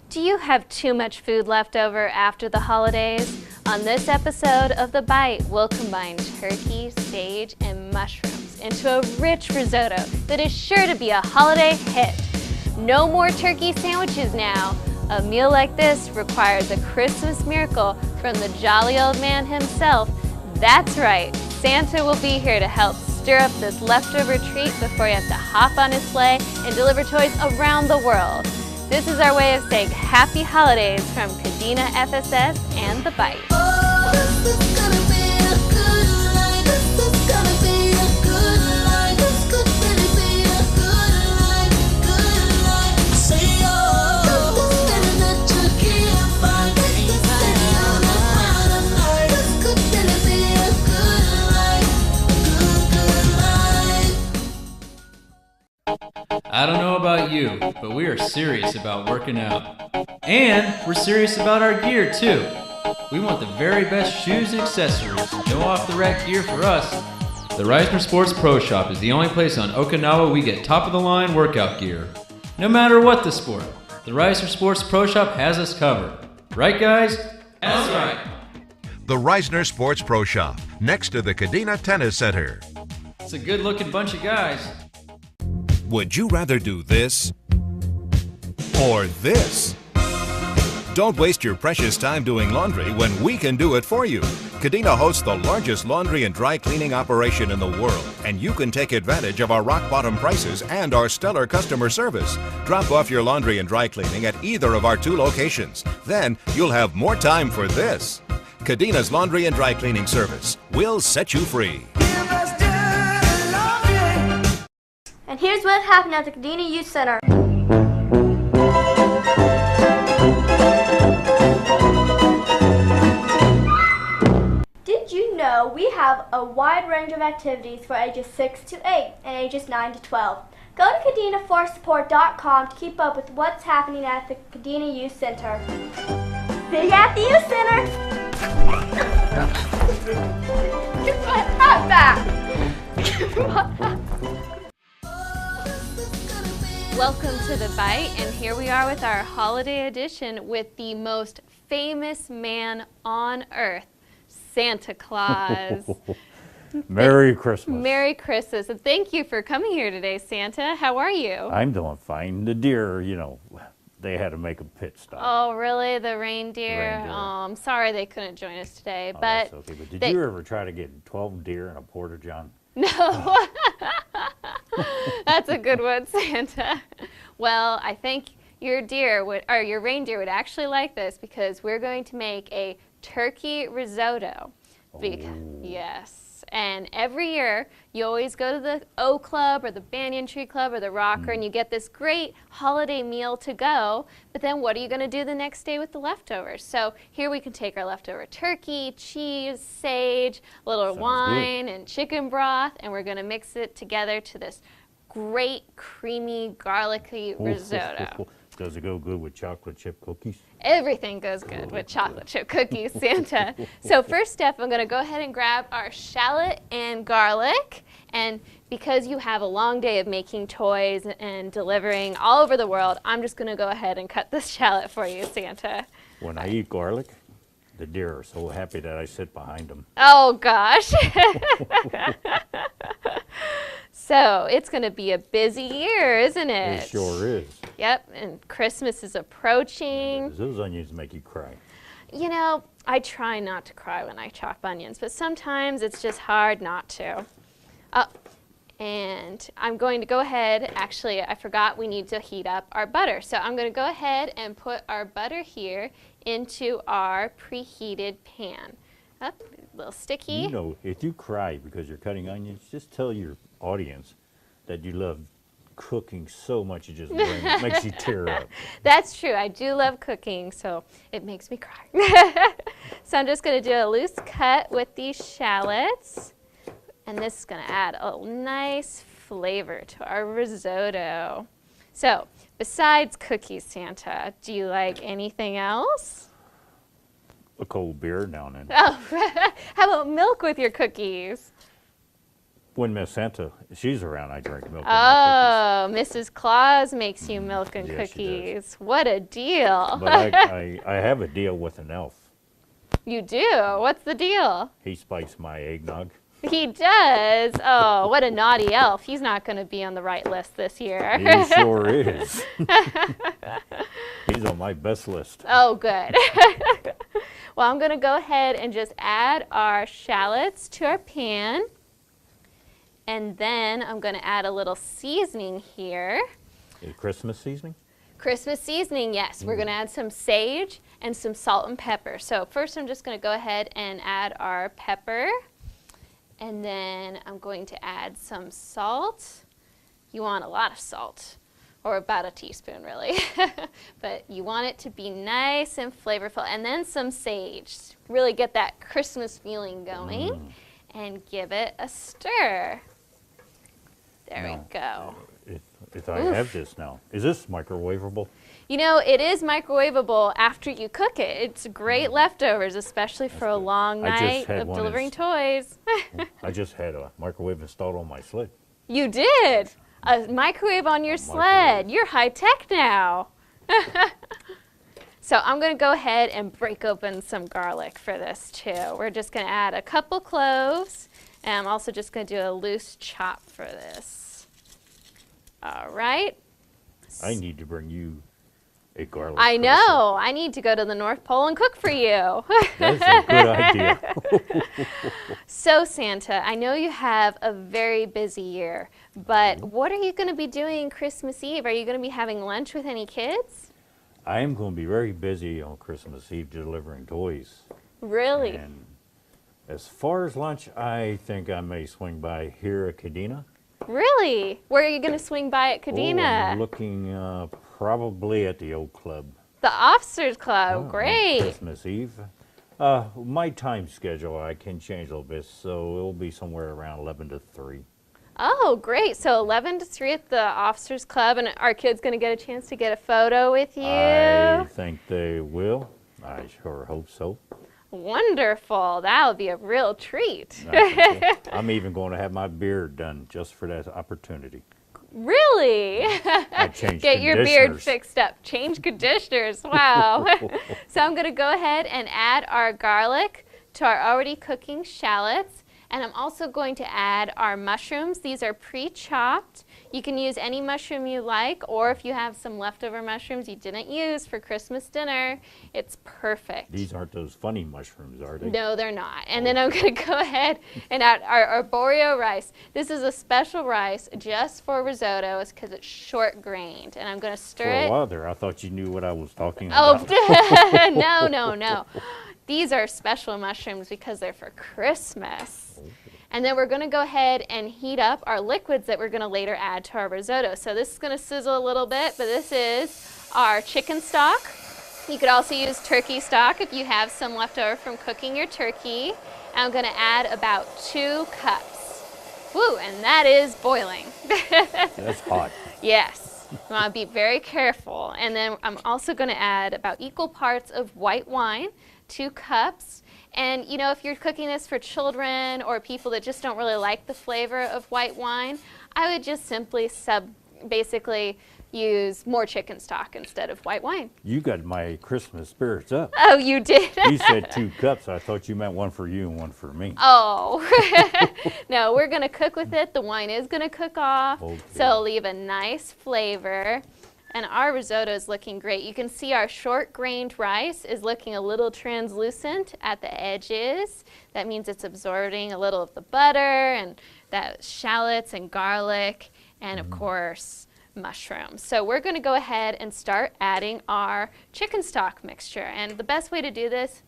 Do you have too much food left over after the holidays? On this episode of The Bite, we'll combine turkey, sage, and mushrooms into a rich risotto that is sure to be a holiday hit. No more turkey sandwiches now. A meal like this requires a Christmas miracle from the jolly old man himself. That's right, Santa will be here to help stir up this leftover treat before you have to hop on his sleigh and deliver toys around the world. This is our way of saying happy holidays from Kadena FSS and The Bite. Oh, this is gonna be a good life. This is gonna be a good life. This could really be a good life, good life. Say oh, this is that you can't find. This is on the bottom. This could really be a good life, good life. I don't know about you, but we are serious about working out. And we're serious about our gear too. We want the very best shoes and accessories. No off-the-rack gear for us. The Reisner Sports Pro Shop is the only place on Okinawa we get top-of-the-line workout gear. No matter what the sport, the Reisner Sports Pro Shop has us covered. Right, guys? That's right. The Reisner Sports Pro Shop, next to the Kadena Tennis Center. It's a good-looking bunch of guys. Would you rather do this or this? Don't waste your precious time doing laundry when we can do it for you. Kadena hosts the largest laundry and dry cleaning operation in the world, and you can take advantage of our rock-bottom prices and our stellar customer service. Drop off your laundry and dry cleaning at either of our 2 locations. Then you'll have more time for this. Kadena's laundry and dry cleaning service will set you free. And here's what happened at the Kadena Youth Center. Did you know we have a wide range of activities for ages 6 to 8 and ages 9 to 12? Go to KadenaForSupport.com to keep up with what's happening at the Kadena Youth Center. See you at the Youth Center! Get my hat back! Get my hat back! Welcome to The Bite, and here we are with our holiday edition with the most famous man on earth, Santa Claus. Merry Christmas. Merry Christmas, and thank you for coming here today, Santa. How are you? I'm doing fine. The deer, they had to make a pit stop. Oh, really? The reindeer? Reindeer. Oh, I'm sorry they couldn't join us today, Oh, but that's okay. But did you ever try to get 12 deer in a porta john? No. That's a good one, Santa. Well, I think your reindeer would actually like this because we're going to make a turkey risotto. Yes. And every year, you always go to the O Club or the Banyan Tree Club or the Rocker and you get this great holiday meal to go, but then what are you going to do the next day with the leftovers? So here we can take our leftover turkey, cheese, sage, a little wine and chicken broth, and we're going to mix it together to this great creamy garlicky risotto. Does it go good with chocolate chip cookies? Everything goes good with chocolate chip cookies, Santa. So first step, I'm going to go ahead and grab our shallot and garlic. And because you have a long day of making toys and delivering all over the world, I'm just going to go ahead and cut this shallot for you, Santa. When I eat garlic, the deer are so happy that I sit behind them. Oh, gosh. So it's going to be a busy year, isn't it? It sure is. Yep, and Christmas is approaching. Those onions make you cry. You know, I try not to cry when I chop onions, but sometimes it's just hard not to. Oh, and I'm going to go ahead, actually, I forgot we need to heat up our butter. So I'm going to go ahead and put our butter here into our preheated pan. Up, a little sticky. If you cry because you're cutting onions, just tell your audience that you love cooking so much it just makes you tear up. That's true. I do love cooking, so it makes me cry. So I'm just going to do a loose cut with these shallots, and this is going to add a nice flavor to our risotto. So besides cookies, Santa, do you like anything else? A cold beer now and then. Oh, how about milk with your cookies? when Miss Santa, she's around, I drink milk. Oh, Mrs. Claus makes you milk and Yes, she does. cookies. What a deal. But I have a deal with an elf. You do? What's the deal? He spikes my eggnog. He does. Oh, what a naughty elf. He's not going to be on the right list this year. He sure is. He's on my best list. Oh, good. Well, I'm going to go ahead and just add our shallots to our pan. And then I'm going to add a little seasoning here. A Christmas seasoning? Christmas seasoning, yes. We're going to add some sage and some salt and pepper. So first I'm just going to go ahead and add our pepper. And then I'm going to add some salt. You want a lot of salt, or about a teaspoon really. But you want it to be nice and flavorful. And then some sage. Really get that Christmas feeling going. And give it a stir. There we go. If I have this now, is this microwavable? You know, it is microwavable after you cook it. It's great leftovers, especially for a long I just night had of one delivering as- toys. I just had a microwave installed on my sled. You did? A microwave on your sled. microwave. You're high tech now. So I'm going to go ahead and break open some garlic for this too. We're just going to add a couple cloves, and I'm also just going to do a loose chop for this. All right. I need to bring you a garlic. I presser. know. I need to go to the North Pole and cook for you. That's a good idea. So Santa, I know you have a very busy year, but what are you going to be doing Christmas Eve? Are you going to be having lunch with any kids? I am going to be very busy on Christmas Eve delivering toys. Really? And as far as lunch, I think I may swing by here at Kadena. Really? Where are you going to swing by at Oh, Kadena? I'm looking probably at the old club. The Officers Club. on Great. Christmas Eve. My time schedule I can change a little bit, so it'll be somewhere around 11 to 3. Oh, great. So 11 to 3 at the Officers Club, and are kids going to get a chance to get a photo with you? I think they will. I sure hope so. Wonderful. That'll be a real treat. I'm even going to have my beard done just for that opportunity. Really? I changed Get your beard conditioners. fixed up. Change conditioners. Wow. So I'm going to go ahead and add our garlic to our already cooking shallots. And I'm also going to add our mushrooms. These are pre-chopped. You can use any mushroom you like, or if you have some leftover mushrooms you didn't use for Christmas dinner, it's perfect. These aren't those funny mushrooms, are they? No, they're not. And then I'm going to go ahead and add our arborio rice. This is a special rice just for risottos because it's short grained. And I'm going to For stir a it. while there, I thought you knew what I was talking Oh, about. no. These are special mushrooms because they're for Christmas. And then we're going to go ahead and heat up our liquids that we're going to later add to our risotto. So this is going to sizzle a little bit, but this is our chicken stock. You could also use turkey stock if you have some left over from cooking your turkey. And I'm going to add about 2 cups. Woo, and that is boiling. That's hot. Yes, you want to be very careful. And then I'm also going to add about equal parts of white wine, 2 cups. And you know, if you're cooking this for children or people that just don't really like the flavor of white wine, I would just simply basically use more chicken stock instead of white wine. You got my Christmas spirits up. Oh, you did? You said 2 cups. I thought you meant one for you and one for me. Oh, no, we're going to cook with it. The wine is going to cook off, Okay. so it'll leave a nice flavor. And our risotto is looking great. You can see our short-grained rice is looking a little translucent at the edges. That means it's absorbing a little of the butter and that shallots and garlic and, of course, mushrooms. So we're going to go ahead and start adding our chicken stock mixture. And the best way to do this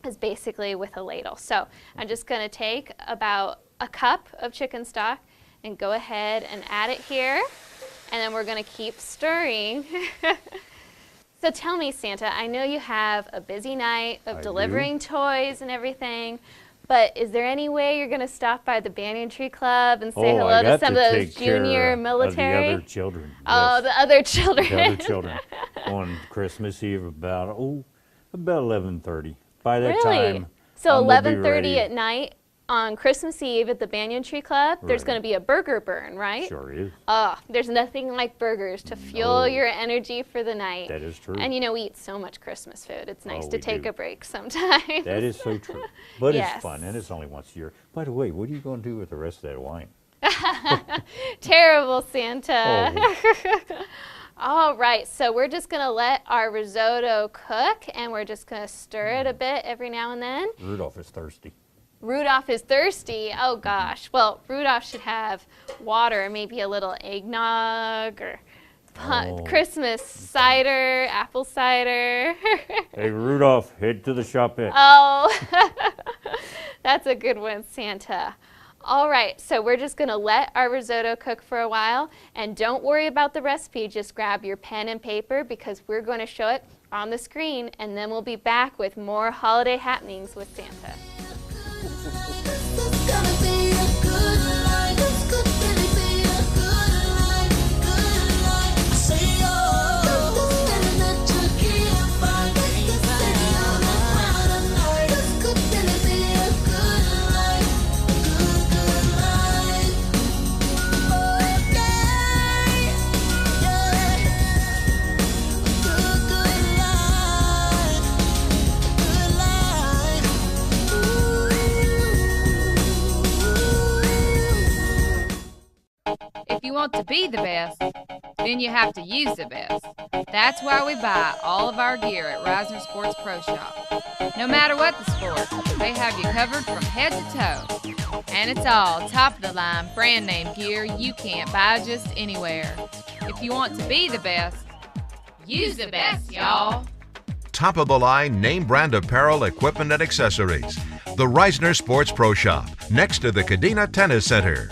is basically with a ladle. So I'm just going to take about a cup of chicken stock and go ahead and add it here. And then we're going to keep stirring. So tell me, Santa, I know you have a busy night of I delivering toys and everything, but is there any way you're going to stop by the Banyan Tree Club and say hello I to got some to of those take care junior military? Of the other children. Oh, yes. the other children. The other children on Christmas Eve about 11:30. By that Really? time, So I'm gonna be 11:30 ready. at night, on Christmas Eve at the Banyan Tree Club, there's Right. going to be a burger burn, right? Sure is. Oh, there's nothing like burgers to fuel No. your energy for the night. That is true. And you know, we eat so much Christmas food. It's nice Oh, to we take do. a break sometimes. That is so true. But Yes. it's fun, and it's only once a year. By the way, what are you going to do with the rest of that wine? Terrible, Santa. Oh, All right, so we're just going to let our risotto cook, and we're just going to stir it a bit every now and then. Rudolph is thirsty. Rudolph is thirsty. Oh gosh. Well, Rudolph should have water, maybe a little eggnog or Oh. Christmas cider, apple cider. Hey, Rudolph, head to the shop at. Oh, that's a good one, Santa. All right, so we're just going to let our risotto cook for a while, and don't worry about the recipe. Just grab your pen and paper because we're going to show it on the screen, and then we'll be back with more holiday happenings with Santa. It's gonna be a good life. This could really be a good life. Good life. Say oh. This feeling that you can't find. This city on the crowd of night. This could really be a good life. Good life. Oh yeah, yeah. Good life. Good life. If you want to be the best, then you have to use the best. That's why we buy all of our gear at Reisner Sports Pro Shop. No matter what the sport, they have you covered from head to toe. And it's all top of the line brand name gear you can't buy just anywhere. If you want to be the best, use the best, y'all. Top of the line name brand apparel, equipment, and accessories. The Reisner Sports Pro Shop, next to the Kadena Tennis Center.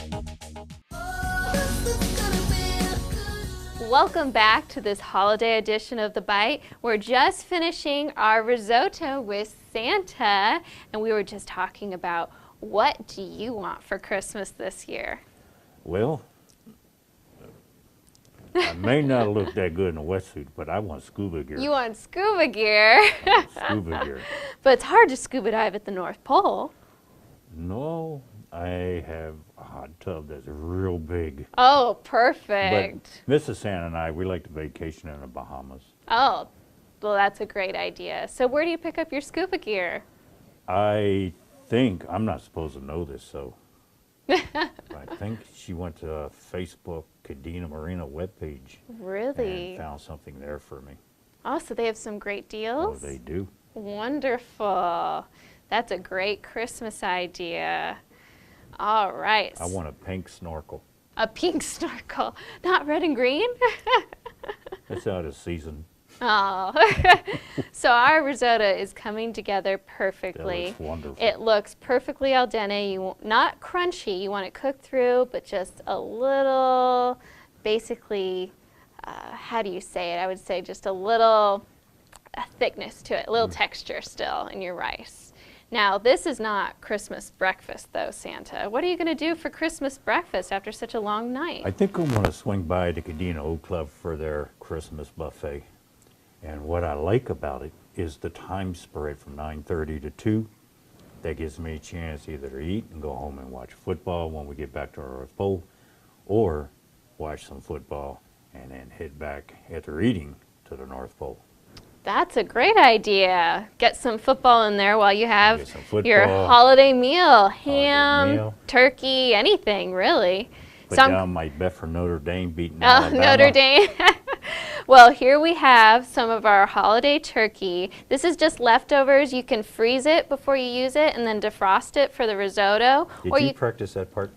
Welcome back to this holiday edition of The Bite. We're just finishing our risotto with Santa, and we were just talking about what do you want for Christmas this year? Well, I may not look that good in a wetsuit, but I want scuba gear. You want scuba gear, Scuba gear. but it's hard to scuba dive at the North Pole. No, I have a hot tub that's real big. Oh, But perfect. Mrs. Santa and I, we like to vacation in the Bahamas. Oh, well, that's a great idea. So where do you pick up your scuba gear? I think, I'm not supposed to know this, so I think she went to a Facebook Kadena Marina webpage Really? and found something there for me. Oh, so they have some great Oh, deals? they do. Wonderful. That's a great Christmas idea. All right. I want a pink snorkel. A pink snorkel. Not red and green? It's out of season. Oh. So our risotto is coming together perfectly. That looks wonderful. It looks perfectly al dente. Not crunchy. You want it cooked through, but just a little, basically, how do you say it? I would say just a little thickness to it, a little texture still in your rice. Now, this is not Christmas breakfast, though, Santa. What are you going to do for Christmas breakfast after such a long night? I think I'm going to swing by the Kadena Oak Club for their Christmas buffet. And what I like about it is the time spread from 9:30 to 2. That gives me a chance either to eat and go home and watch football when we get back to our North Pole, or watch some football and then head back after eating to the North Pole. That's a great idea. Get some football in there while you have Get some your football. holiday meal. Ham, meal. turkey, anything, really. Put Some- down my bet for Notre Dame beating Oh, Alabama. Notre Dame. Well, here we have some of our holiday turkey. This is just leftovers. You can freeze it before you use it and then defrost it for the risotto. Did you practice that part?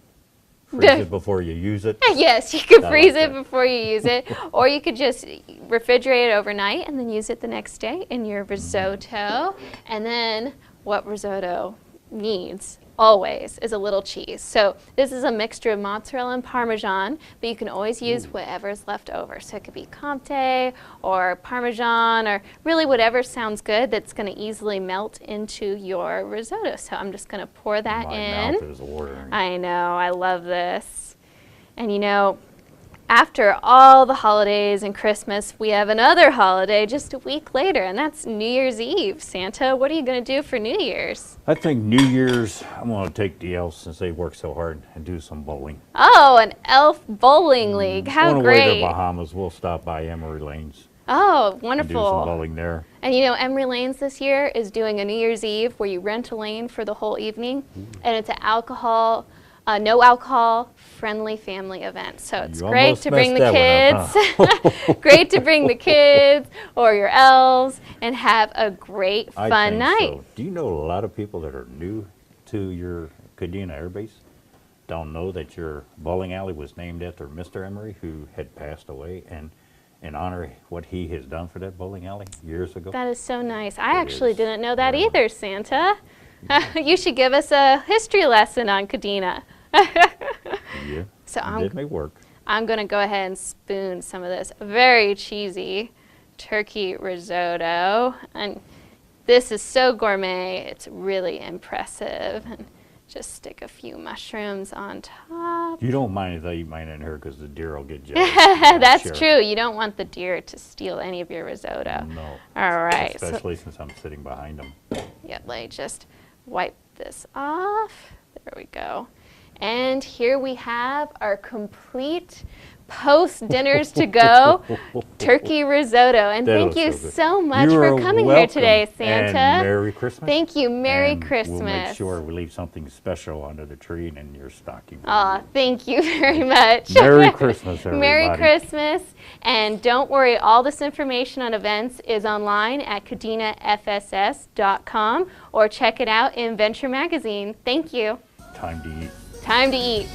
Freeze it before you use it? Yes, you could I freeze like it that. before you use it, or you could just refrigerate it overnight and then use it the next day in your risotto. And then what risotto needs always is a little cheese. So this is a mixture of mozzarella and Parmesan, but you can always use whatever's left over. So it could be Comté or Parmesan or really whatever sounds good that's going to easily melt into your risotto. So I'm just going to pour that My in. mouth is watering. I know, I love this. And you know, after all the holidays and Christmas, we have another holiday just a week later, and that's New Year's Eve. Santa, what are you going to do for New Year's? I think New Year's, I'm going to take the elves since they work so hard and do some bowling. Oh, an elf bowling league. How On the way to great. the Bahamas, we'll stop by Emery Lanes Oh, and do some wonderful. bowling there. And you know, Emery Lanes this year is doing a New Year's Eve where you rent a lane for the whole evening, and it's an no alcohol, friendly family event. So it's You great almost to bring the messed that one kids. Great to bring the kids or your elves and have a great I fun think night. so. Do you know a lot of people that are new to your Kadena Air Base don't know that your bowling alley was named after Mr. Emery, who had passed away, and in honor of what he has done for that bowling alley years ago? That is so nice. I actually is didn't know that very either, Santa. You should give us a history lesson on Kadena. Yeah, So it may work. I'm going to go ahead and spoon some of this very cheesy turkey risotto. And this is so gourmet, it's really impressive. And just stick a few mushrooms on top. You don't mind if I eat mine in here because the deer will get jealous. That's Sure. true. You don't want the deer to steal any of your risotto. No. All right. So, Especially since I'm sitting behind them. yeah, let me just wipe this off. There we go. And here we have our complete post-dinners to go turkey risotto. And That thank was you so good. so much You're for coming here welcome. today, Santa. And Merry Christmas. Thank you. Merry And Christmas. We'll make sure we leave something special under the tree and in your stocking. Aw, thank you very much. Merry Christmas, everybody. Merry Christmas. And don't worry, all this information on events is online at KadenaFSS.com or check it out in Venture Magazine. Thank you. Time to eat. Time to eat.